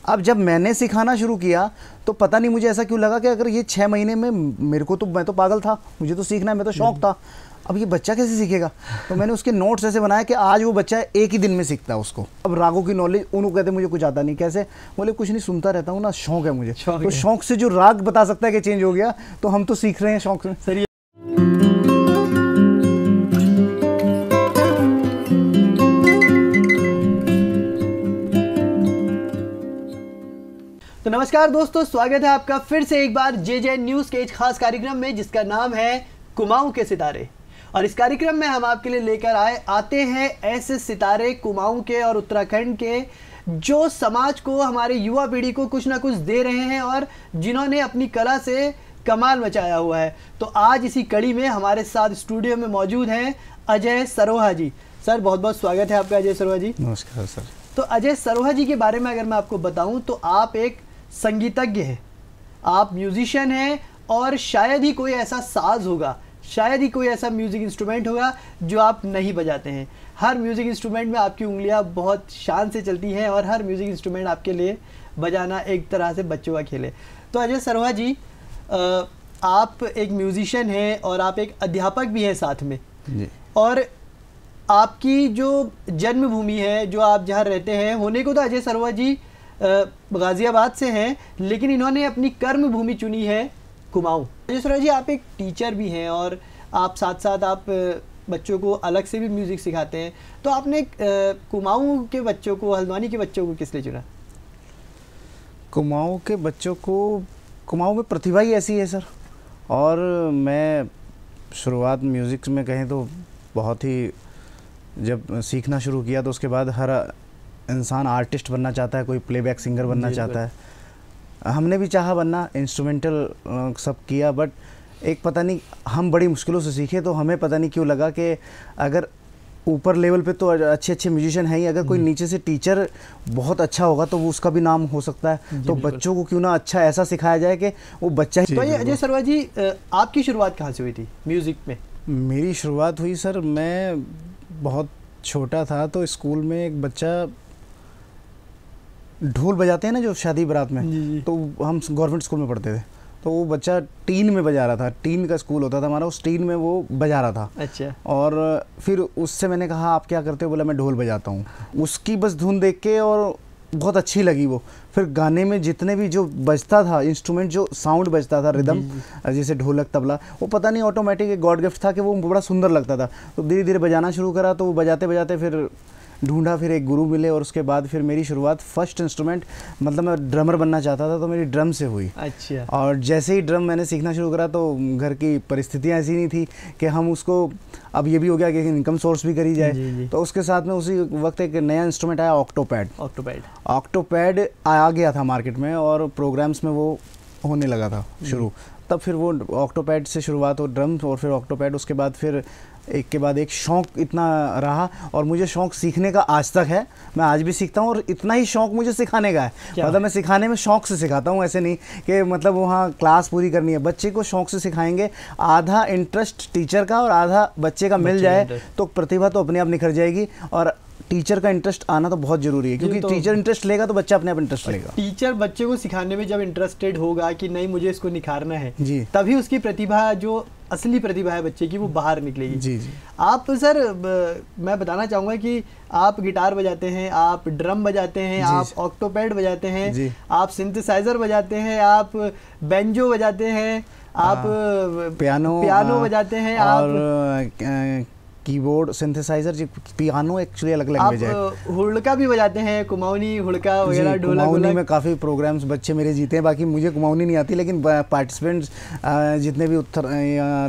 अब जब मैंने सिखाना शुरू किया तो पता नहीं मुझे ऐसा क्यों लगा कि अगर ये 6 महीने में मेरे को तो, मैं तो पागल था, मुझे तो सीखना है, मैं तो शौक था, अब ये बच्चा कैसे सीखेगा। तो मैंने उसके नोट्स ऐसे बनाए कि आज वो बच्चा एक ही दिन में सीखता है उसको। अब रागों की नॉलेज, उन्होंने कहते मुझे कुछ आता नहीं, कैसे, बोले कुछ नहीं, सुनता रहता हूँ ना, शौक है मुझे। तो शौक से जो राग बता सकता है कि चेंज हो गया, तो हम तो सीख रहे हैं शौक से। सही। तो नमस्कार दोस्तों, स्वागत है आपका फिर से एक बार जे न्यूज़ के एक खास कार्यक्रम में जिसका नाम है कुमाऊं के सितारे। और इस कार्यक्रम में हम आपके लिए लेकर आते हैं ऐसे सितारे कुमाऊं के और उत्तराखंड के जो समाज को, हमारे युवा पीढ़ी को कुछ ना कुछ दे रहे हैं और जिन्होंने अपनी कला से कमाल मचाया हुआ है। तो आज इसी कड़ी में हमारे साथ स्टूडियो में मौजूद हैं अजय सरोहा जी। सर बहुत बहुत स्वागत है आपका अजय सरोहा जी। नमस्कार सर। तो अजय सरोहा जी के बारे में अगर मैं आपको बताऊं तो आप एक संगीतज्ञ हैं, आप म्यूजिशियन हैं और शायद ही कोई ऐसा साज होगा, शायद ही कोई ऐसा म्यूज़िक इंस्ट्रूमेंट होगा जो आप नहीं बजाते हैं। हर म्यूज़िक इंस्ट्रूमेंट में आपकी उंगलियां बहुत शान से चलती हैं और हर म्यूज़िक इंस्ट्रूमेंट आपके लिए बजाना एक तरह से बच्चों का खेल है। तो अजय सरोहा जी, आप एक म्यूजिशियन हैं और आप एक अध्यापक भी हैं साथ में जी। और आपकी जो जन्मभूमि है, जो आप जहाँ रहते हैं, होने को तो अजय सरोहा जी गाज़ियाबाद से हैं, लेकिन इन्होंने अपनी कर्म भूमि चुनी है कुमाऊं। अजय सरोहा जी, आप एक टीचर भी हैं और आप साथ साथ आप बच्चों को अलग से भी म्यूज़िक सिखाते हैं। तो आपने कुमाऊं के बच्चों को, हल्द्वानी के बच्चों को किस लिए चुना? कुमाऊं के बच्चों को, कुमाऊं में प्रतिभा ही ऐसी है सर। और मैं शुरुआत म्यूज़िक में कहें तो बहुत ही, जब सीखना शुरू किया तो उसके बाद हर इंसान आर्टिस्ट बनना चाहता है, कोई प्लेबैक सिंगर बनना चाहता है। हमने भी चाहा बनना, इंस्ट्रूमेंटल सब किया, बट एक पता नहीं, हम बड़ी मुश्किलों से सीखे तो हमें पता नहीं क्यों लगा कि अगर ऊपर लेवल पे तो अच्छे अच्छे म्यूजिशियन हैं ही, अगर कोई नीचे से टीचर बहुत अच्छा होगा तो वो उसका भी नाम हो सकता है। तो बच्चों को क्यों ना अच्छा ऐसा सिखाया जाए कि वो बच्चा ही। तो ये अजय सरोहा जी, आपकी शुरुआत कहाँ से हुई थी म्यूज़िक में? मेरी शुरुआत हुई सर, मैं बहुत छोटा था तो स्कूल में एक बच्चा ढोल बजाते हैं ना जो शादी बारात में, तो हम गवर्नमेंट स्कूल में पढ़ते थे, तो वो बच्चा टीन में बजा रहा था, टीन का स्कूल होता था हमारा, उस टीन में वो बजा रहा था। अच्छा। और फिर उससे मैंने कहा आप क्या करते हो, बोला मैं ढोल बजाता हूँ। उसकी बस धुन देख के और बहुत अच्छी लगी वो। फिर गाने में जितने भी जो बजता था इंस्ट्रूमेंट, जो साउंड बजता था, रिदम, जैसे ढोलक, तबला, वो पता नहीं ऑटोमेटिक एक गॉड गिफ्ट था कि वो बड़ा सुंदर लगता था। तो धीरे धीरे बजाना शुरू करा, तो वो बजाते बजाते फिर ढूंढा, फिर एक गुरु मिले और उसके बाद फिर मेरी शुरुआत फर्स्ट इंस्ट्रूमेंट, मतलब मैं ड्रमर बनना चाहता था तो मेरी ड्रम से हुई। अच्छा। और जैसे ही ड्रम मैंने सीखना शुरू करा तो घर की परिस्थितियाँ ऐसी नहीं थी कि हम उसको, अब ये भी हो गया कि इनकम सोर्स भी करी जाए। तो उसके साथ में उसी वक्त एक नया इंस्ट्रूमेंट आया, ऑक्टोपैड आ गया था मार्केट में और प्रोग्राम्स में वो होने लगा था शुरू। तब फिर वो ऑक्टोपैड से शुरुआत हो, ड्रम और फिर ऑक्टोपैड, उसके बाद फिर एक के बाद एक शौक़ इतना रहा। और मुझे शौक़ सीखने का आज तक है, मैं आज भी सीखता हूँ और इतना ही शौक़ मुझे सिखाने का है। मतलब मैं सिखाने में शौक़ से सिखाता हूँ, ऐसे नहीं कि मतलब वहाँ क्लास पूरी करनी है। बच्चे को शौक़ से सिखाएंगे, आधा इंटरेस्ट टीचर का और आधा बच्चे का मिल जाए तो प्रतिभा तो अपने आप निखर जाएगी। और टीचर का इंटरेस्ट आना तो बहुत ज़रूरी है, क्योंकि टीचर इंटरेस्ट लेगा तो बच्चा अपने आप इंटरेस्ट लेगा। टीचर बच्चे को सिखाने में जब इंटरेस्टेड होगा कि नहीं मुझे इसको निखारना है जी, तभी उसकी प्रतिभा, जो असली प्रतिभा है बच्चे की, वो बाहर निकलेगी। जी जी। आप सर, मैं बताना चाहूँगा कि आप गिटार बजाते हैं, आप ड्रम बजाते हैं, आप ऑक्टोपैड बजाते हैं, आप सिंथेसाइजर बजाते हैं, आप बेंजो बजाते हैं, आप पियानो बजाते हैं, आप कीबोर्ड, सिंथेसाइजर, पियानो एक्चुअली अलग लैंग्वेज है। आप हुड़का भी बजाते हैं, कुमाऊनी हुड़का वगैरह, ढोलक। कुमाऊनी में काफ़ी प्रोग्राम्स बच्चे मेरे जीते हैं, बाकी मुझे कुमाऊनी नहीं आती, लेकिन पार्टिसिपेंट्स जितने भी उत्तर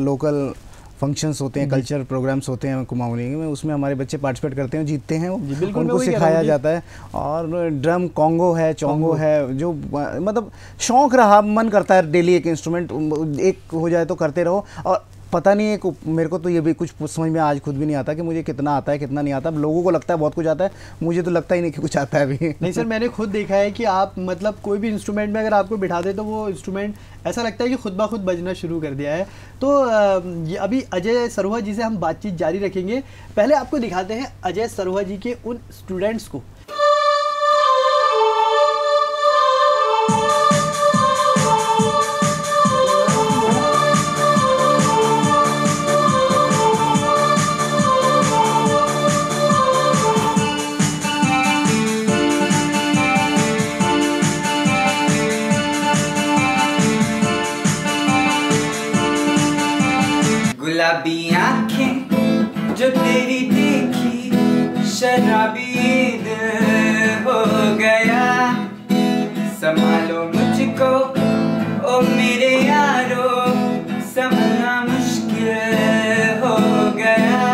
लोकल फंक्शंस होते हैं, कल्चर प्रोग्राम्स होते हैं कुमाऊनी में, उसमें हमारे बच्चे पार्टिसिपेट करते हैं, जीतते हैं, उनको सिखाया जाता है। और ड्रम, कॉन्गो है, चोंगो है, जो मतलब शौक़ रहा, मन करता है डेली एक इंस्ट्रूमेंट एक हो जाए तो करते रहो। और पता नहीं है, मेरे को तो ये भी कुछ समझ में आज खुद भी नहीं आता कि मुझे कितना आता है कितना नहीं आता। लोगों को लगता है बहुत कुछ आता है, मुझे तो लगता ही नहीं कि कुछ आता है अभी। नहीं सर, मैंने खुद देखा है कि आप मतलब कोई भी इंस्ट्रूमेंट में अगर आपको बिठा दे तो वो इंस्ट्रूमेंट ऐसा लगता है कि खुद ब खुद बजना शुरू कर दिया है। तो ये अभी अजय सरोहा जी से हम बातचीत जारी रखेंगे। पहले आपको दिखाते हैं अजय सरोहा जी के उन स्टूडेंट्स को संभालो मुझको ओ मेरे यारो, संभलना मुश्किल हो गया।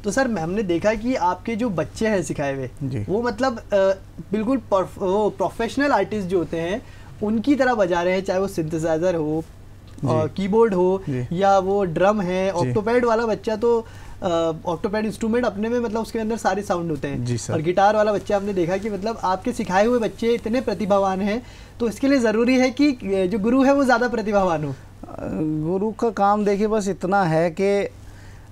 तो सर हमने देखा कि आपके जो बच्चे हैं सिखाए हुए वो मतलब बिल्कुल वो प्रोफेशनल आर्टिस्ट जो होते हैं उनकी तरह बजा रहे हैं, चाहे वो सिंथेसाइजर हो, कीबोर्ड हो या वो ड्रम है। ऑक्टोपैड वाला बच्चा तो ऑक्टोपैड इंस्ट्रूमेंट अपने में मतलब उसके अंदर सारे साउंड होते हैं, और गिटार वाला बच्चा हमने देखा कि मतलब आपके सिखाए हुए बच्चे इतने प्रतिभावान हैं, तो इसके लिए ज़रूरी है कि जो गुरु है वो ज़्यादा प्रतिभावान हो। गुरु का काम देखिए बस इतना है कि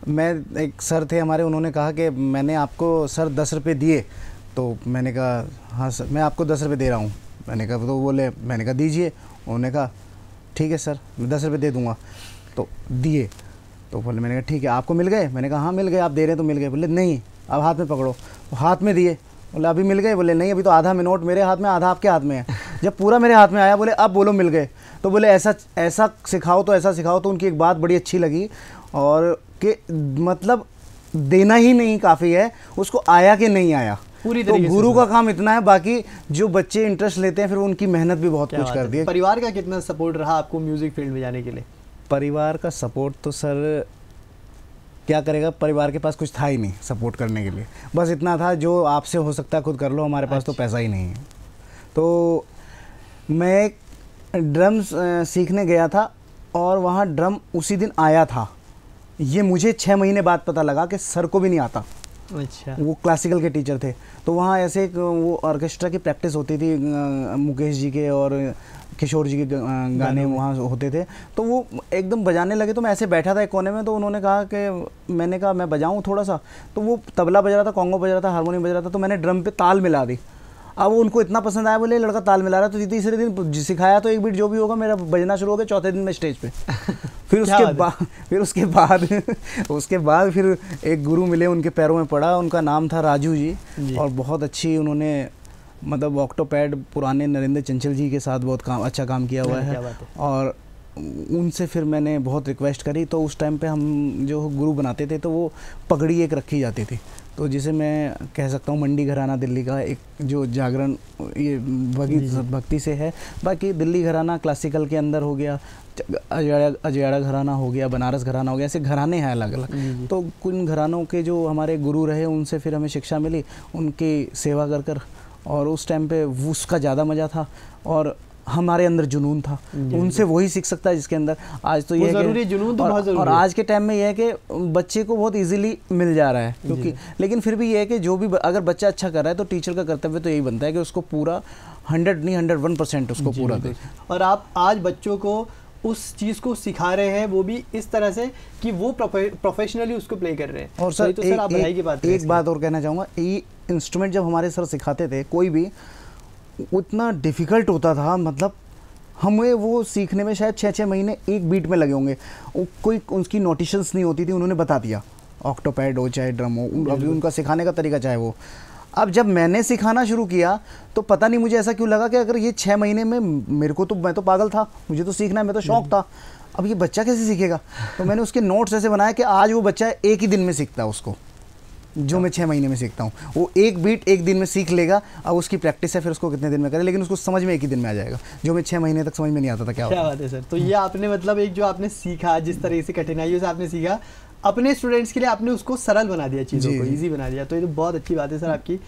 मैं, एक सर थे हमारे, उन्होंने कहा कि मैंने आपको सर 10 रुपये दिए, तो मैंने कहा हाँ सर मैं आपको 10 रुपये दे रहा हूँ। मैंने कहा तो बोले, मैंने कहा दीजिए। उन्होंने कहा ठीक है सर मैं 10 रुपये दे दूँगा, तो दिए। तो बोले, मैंने कहा ठीक है आपको मिल गए? मैंने कहा हाँ मिल गए, आप दे रहे हैं तो मिल गए। बोले नहीं अब हाथ में पकड़ो, तो हाथ में दिए। बोले अभी मिल गए? बोले नहीं अभी तो आधा में नोट मेरे हाथ में, आधा आपके हाथ में है। जब पूरा मेरे हाथ में आया बोले अब बोलो मिल गए। तो बोले ऐसा ऐसा सिखाओ, तो ऐसा सिखाओ। तो उनकी एक बात बड़ी अच्छी लगी, और कि मतलब देना ही नहीं काफ़ी है, उसको आया कि नहीं आया पूरी तो गुरु का काम इतना है। बाकी जो बच्चे इंटरेस्ट लेते हैं फिर उनकी मेहनत भी बहुत कुछ कर दी है। परिवार का कितना सपोर्ट रहा आपको म्यूजिक फील्ड में जाने के लिए? परिवार का सपोर्ट तो सर क्या करेगा, परिवार के पास कुछ था ही नहीं सपोर्ट करने के लिए। बस इतना था जो आपसे हो सकता है खुद कर लो, हमारे पास तो पैसा ही नहीं है। तो मैं ड्रम्स सीखने गया था और वहाँ ड्रम उसी दिन आया था। ये मुझे 6 महीने बाद पता लगा कि सर को भी नहीं आता। अच्छा। वो क्लासिकल के टीचर थे, तो वहाँ ऐसे एक वो ऑर्केस्ट्रा की प्रैक्टिस होती थी, मुकेश जी के और किशोर जी के गाने वहाँ होते थे। तो वो एकदम बजाने लगे, तो मैं ऐसे बैठा था एक कोने में। तो उन्होंने कहा कि, मैंने कहा मैं बजाऊँ थोड़ा सा। तो वो तबला बज रहा था, कॉन्गो बज रहा था, हारमोनियम बज रहा था, तो मैंने ड्रम पे ताल मिला दी। अब उनको इतना पसंद आया, बोले लड़का ताल मिला रहा है। तो तीसरे दिन सिखाया, तो एक बीट जो भी होगा मेरा बजना शुरू हो गया। चौथे दिन में स्टेज पे फिर उसके बाद फिर एक गुरु मिले, उनके पैरों में पड़ा। उनका नाम था राजू जी, और बहुत अच्छी उन्होंने मतलब ऑक्टोपैड पुराने नरेंद्र चंचल जी के साथ बहुत अच्छा काम किया हुआ है। और उनसे फिर मैंने बहुत रिक्वेस्ट करी। तो उस टाइम पे हम जो गुरु बनाते थे तो वो पगड़ी एक रखी जाती थी, तो जिसे मैं कह सकता हूँ मंडी घराना दिल्ली का एक जो जागरण ये भक्ति से है। बाकी दिल्ली घराना क्लासिकल के अंदर हो गया, अजयाड़ा घराना हो गया, बनारस घराना हो गया, ऐसे घराने हैं अलग अलग। तो कुछ घरानों के जो हमारे गुरु रहे उनसे फिर हमें शिक्षा मिली, उनकी सेवा कर कर। और उस टाइम पे उसका ज़्यादा मज़ा था और हमारे अंदर जुनून था। उनसे वही सीख सकता है जिसके अंदर। आज तो ये ज़रूरी जुनून तो बहुत ज़रूरी और आज के टाइम में ये है कि बच्चे को बहुत इजीली मिल जा रहा है, क्योंकि लेकिन फिर भी ये है कि जो भी अगर बच्चा अच्छा कर रहा है तो टीचर का कर्तव्य तो यही बनता है कि उसको पूरा 100 नहीं 101% उसको पूरा दे। और आप आज बच्चों को उस चीज़ को सिखा रहे हैं, वो भी इस तरह से कि वो प्रोफेशनली उसको प्ले कर रहे हैं। और सर, तो सर आप बधाई की बात एक बात और कहना चाहूँगा, ये इंस्ट्रूमेंट जब हमारे सर सिखाते थे कोई भी, उतना डिफ़िकल्ट होता था। मतलब हमें वो सीखने में शायद 6-6 महीने एक बीट में लगे होंगे। कोई उसकी नोटिशंस नहीं होती थी, उन्होंने बता दिया ऑक्टोपैड हो चाहे ड्रम हो, अभी उनका सिखाने का तरीका चाहे वो। अब जब मैंने सिखाना शुरू किया तो पता नहीं मुझे ऐसा क्यों लगा कि अगर ये 6 महीने में मेरे को तो, मैं तो पागल था, मुझे तो सीखना है, मैं तो शौक था, अब ये बच्चा कैसे सीखेगा। तो मैंने उसके नोट्स ऐसे बनाए कि आज वो बच्चा एक ही दिन में सीखता है उसको, जो मैं 6 महीने में सीखता हूँ। वो एक बीट एक दिन में सीख लेगा। अब उसकी प्रैक्टिस है, फिर उसको कितने दिन में करे, लेकिन उसको समझ में एक ही दिन में आ जाएगा, जो मैं 6 महीने तक समझ में नहीं आता था। क्या बात है सर। तो ये आपने मतलब एक जो आपने सीखा, जिस तरह से कठिनाइयों से आपने सीखा, अपने स्टूडेंट्स के लिए आपने उसको सरल बना दिया, चीज़ों को ईजी बना दिया। तो ये तो बहुत अच्छी बात है सर आपकी।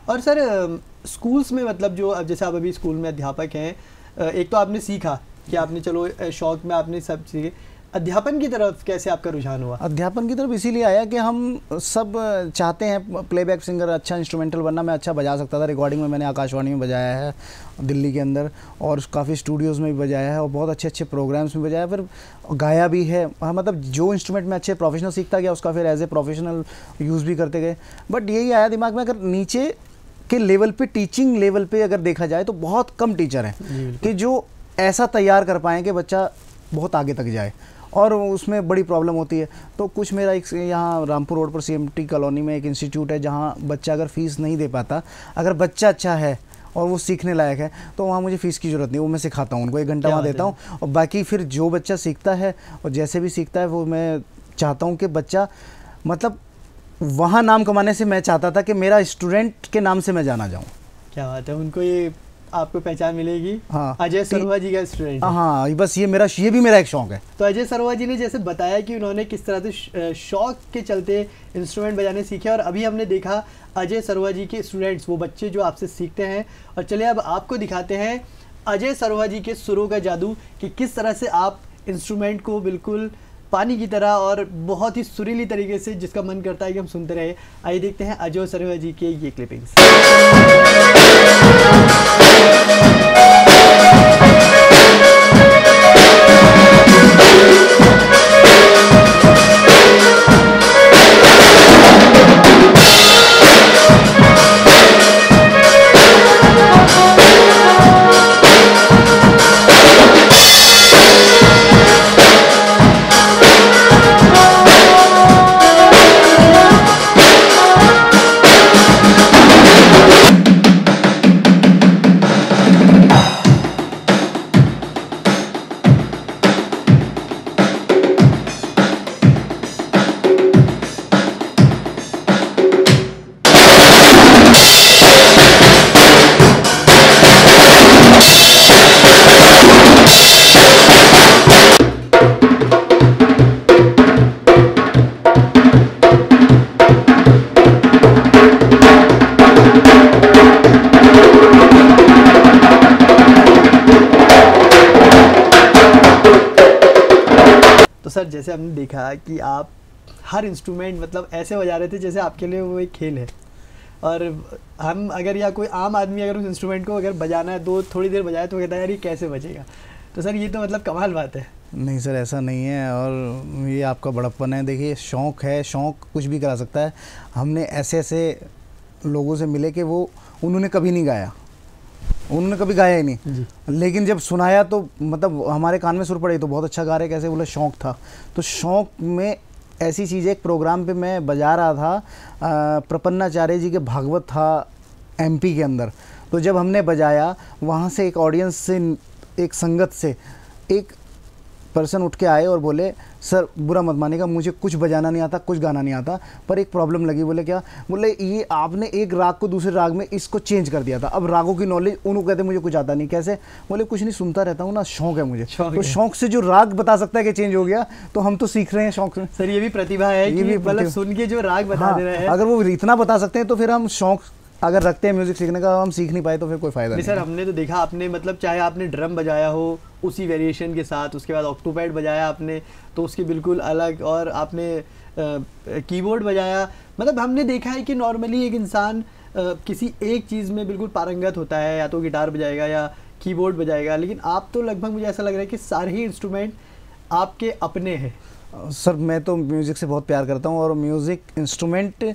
और सर स्कूल्स में मतलब जो अब जैसे आप अभी स्कूल में अध्यापक हैं, एक तो आपने सीखा कि आपने चलो शौक में आपने सब सीखे, अध्यापन की तरफ कैसे आपका रुझान हुआ? अध्यापन की तरफ इसीलिए आया कि हम सब चाहते हैं प्लेबैक सिंगर, अच्छा इंस्ट्रूमेंटल बनना। मैं अच्छा बजा सकता था, रिकॉर्डिंग में मैंने आकाशवाणी में बजाया है दिल्ली के अंदर, और काफ़ी स्टूडियोज़ में भी बजाया है, और बहुत अच्छे अच्छे प्रोग्राम्स में बजाया, फिर गाया भी है। मतलब जो इंस्ट्रूमेंट में अच्छे प्रोफेशनल सीखता गया उसका फिर एज ए प्रोफेशनल यूज़ भी करते गए। बट यही आया दिमाग में, अगर नीचे के लेवल पे, टीचिंग लेवल पे अगर देखा जाए तो बहुत कम टीचर हैं कि जो ऐसा तैयार कर पाएँ कि बच्चा बहुत आगे तक जाए, और उसमें बड़ी प्रॉब्लम होती है। तो कुछ मेरा एक यहाँ रामपुर रोड पर CMT कॉलोनी में एक इंस्टीट्यूट है, जहाँ बच्चा अगर फ़ीस नहीं दे पाता, अगर बच्चा अच्छा है और वो सीखने लायक है, तो वहाँ मुझे फ़ीस की ज़रूरत नहीं, वो मैं सिखाता हूँ उनको, 1 घंटा वहाँ देता हूँ, और बाकी फिर जो बच्चा सीखता है और जैसे भी सीखता है, वो मैं चाहता हूँ कि बच्चा, मतलब वहाँ नाम कमाने से मैं चाहता था कि मेरा स्टूडेंट के नाम से मैं जाना जाऊँ। क्या बात है, उनको ये आपको पहचान मिलेगी। हाँ, अजय सरोहा जी का स्टूडेंट। हाँ, बस ये भी मेरा एक शौक़ है। तो अजय सरोहा जी ने जैसे बताया कि उन्होंने किस तरह से शौक के चलते इंस्ट्रूमेंट बजाने सीखे, और अभी हमने देखा अजय सरोहा जी के स्टूडेंट्स, वो बच्चे जो आपसे सीखते हैं। और चलिए अब आपको दिखाते हैं अजय सरोहा जी के सुरों का जादू, कि किस तरह से आप इंस्ट्रूमेंट को बिल्कुल पानी की तरह और बहुत ही सुरीली तरीके से, जिसका मन करता है कि हम सुनते रहे। आइए देखते हैं अजय सरोहा जी के ये क्लिपिंग्स। सर जैसे हमने देखा कि आप हर इंस्ट्रूमेंट मतलब ऐसे बजा रहे थे जैसे आपके लिए वो एक खेल है, और हम अगर या कोई आम आदमी अगर उस इंस्ट्रूमेंट को अगर बजाना है तो थोड़ी देर बजाए तो कहता है यार ये कैसे बजेगा। तो सर ये तो मतलब कमाल बात है। नहीं सर, ऐसा नहीं है, और ये आपका बड़प्पन है। देखिए, शौक़ है, शौक़ कुछ भी करा सकता है। हमने ऐसे ऐसे लोगों से मिले कि वो उन्होंने कभी नहीं गाया, उन्होंने कभी गाया ही नहीं, लेकिन जब सुनाया तो मतलब हमारे कान में सुर पड़े, तो बहुत अच्छा गा रहे, कैसे बोले, शौक़ था। तो शौक़ में ऐसी चीज़, एक प्रोग्राम पे मैं बजा रहा था, प्रपन्नाचार्य जी के भागवत था MP के अंदर। तो जब हमने बजाया, वहाँ से एक ऑडियंस से, एक संगत से एक पर्सन उठ के आए और बोले, सर बुरा मत मानिएगा, मुझे कुछ बजाना नहीं आता, कुछ गाना नहीं आता, पर एक प्रॉब्लम लगी। बोले क्या? बोले ये आपने एक राग को दूसरे राग में इसको चेंज कर दिया था। अब रागों की नॉलेज, उन्होंने कहते मुझे कुछ आता नहीं। कैसे? बोले कुछ नहीं, सुनता रहता हूँ ना, शौक़ है मुझे। तो शौक़ से जो राग बता सकता है कि चेंज हो गया, तो हम तो सीख रहे हैं शौक़ से। सर ये भी प्रतिभा है, ये भी मतलब सुन के जो राग बता दे रहे हैं। अगर वो इतना बता सकते हैं तो फिर हम शौक़ अगर रखते हैं म्यूजिक सीखने का, हम सीख नहीं पाए तो फिर कोई फायदा नहीं। सर हमने तो देखा, आपने मतलब चाहे आपने ड्रम बजाया हो उसी वेरिएशन के साथ, उसके बाद ऑक्टोपैड बजाया आपने तो उसकी बिल्कुल अलग, और आपने कीबोर्ड बजाया। मतलब हमने देखा है कि नॉर्मली एक इंसान किसी एक चीज़ में बिल्कुल पारंगत होता है, या तो गिटार बजाएगा या कीबोर्ड बजाएगा, लेकिन आप तो लगभग मुझे ऐसा लग रहा है कि सारे ही इंस्ट्रूमेंट आपके अपने हैं। सर मैं तो म्यूज़िक से बहुत प्यार करता हूँ, और म्यूज़िक इंस्ट्रूमेंट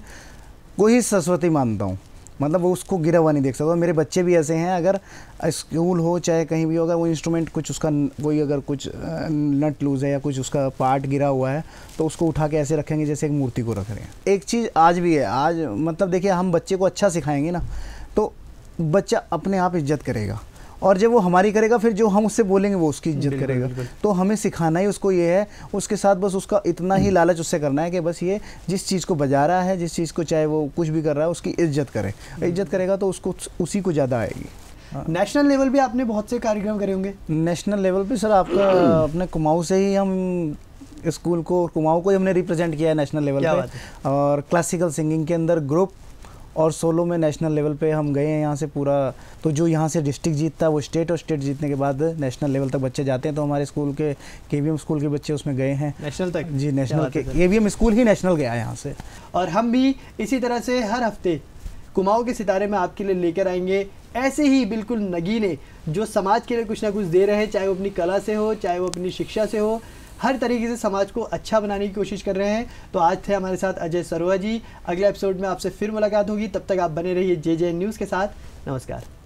को ही सरस्वती मानता हूँ। मतलब वो उसको गिरा हुआ नहीं देख सकता। मेरे बच्चे भी ऐसे हैं, अगर स्कूल हो चाहे कहीं भी होगा, वो इंस्ट्रूमेंट कुछ उसका कोई अगर कुछ नट लूज़ है या कुछ उसका पार्ट गिरा हुआ है, तो उसको उठा के ऐसे रखेंगे जैसे एक मूर्ति को रख रहे हैं। एक चीज़ आज भी है, आज मतलब देखिए, हम बच्चे को अच्छा सिखाएंगे ना, तो बच्चा अपने आप इज्जत करेगा, और जब वो हमारी करेगा, फिर जो हम उससे बोलेंगे वो उसकी इज्जत करेगा। तो हमें सिखाना ही उसको ये है, उसके साथ बस उसका इतना ही लालच उससे करना है कि बस ये जिस चीज़ को बजा रहा है, जिस चीज़ को चाहे वो कुछ भी कर रहा है, उसकी इज्जत करे। इज्जत करेगा तो उसको उसी को ज़्यादा आएगी। नेशनल लेवल पे आपने बहुत से कार्यक्रम करे होंगे। नेशनल लेवल पे सर आपका अपने कुमाऊँ से ही हम स्कूल को, कुमाऊँ को ही हमने रिप्रेजेंट किया है नेशनल लेवल पे, और क्लासिकल सिंगिंग के अंदर ग्रुप और सोलो में नेशनल लेवल पे हम गए हैं यहाँ से पूरा। तो जो यहाँ से डिस्ट्रिक्ट जीतता है वो स्टेट, और स्टेट जीतने के बाद नेशनल लेवल तक बच्चे जाते हैं। तो हमारे स्कूल के केवीएम स्कूल के बच्चे उसमें गए हैं नेशनल तक। जी, नेशनल के केवीएम स्कूल ही नेशनल गया है यहाँ से। और हम भी इसी तरह से हर हफ्ते कुमाऊं के सितारे में आपके लिए लेकर आएंगे ऐसे ही बिल्कुल नगीने जो समाज के लिए कुछ ना कुछ दे रहे हैं, चाहे वो अपनी कला से हो, चाहे वो अपनी शिक्षा से हो, हर तरीके से समाज को अच्छा बनाने की कोशिश कर रहे हैं। तो आज थे हमारे साथ अजय सरोया जी। अगले एपिसोड में आपसे फिर मुलाकात होगी, तब तक आप बने रहिए JJ न्यूज़ के साथ। नमस्कार।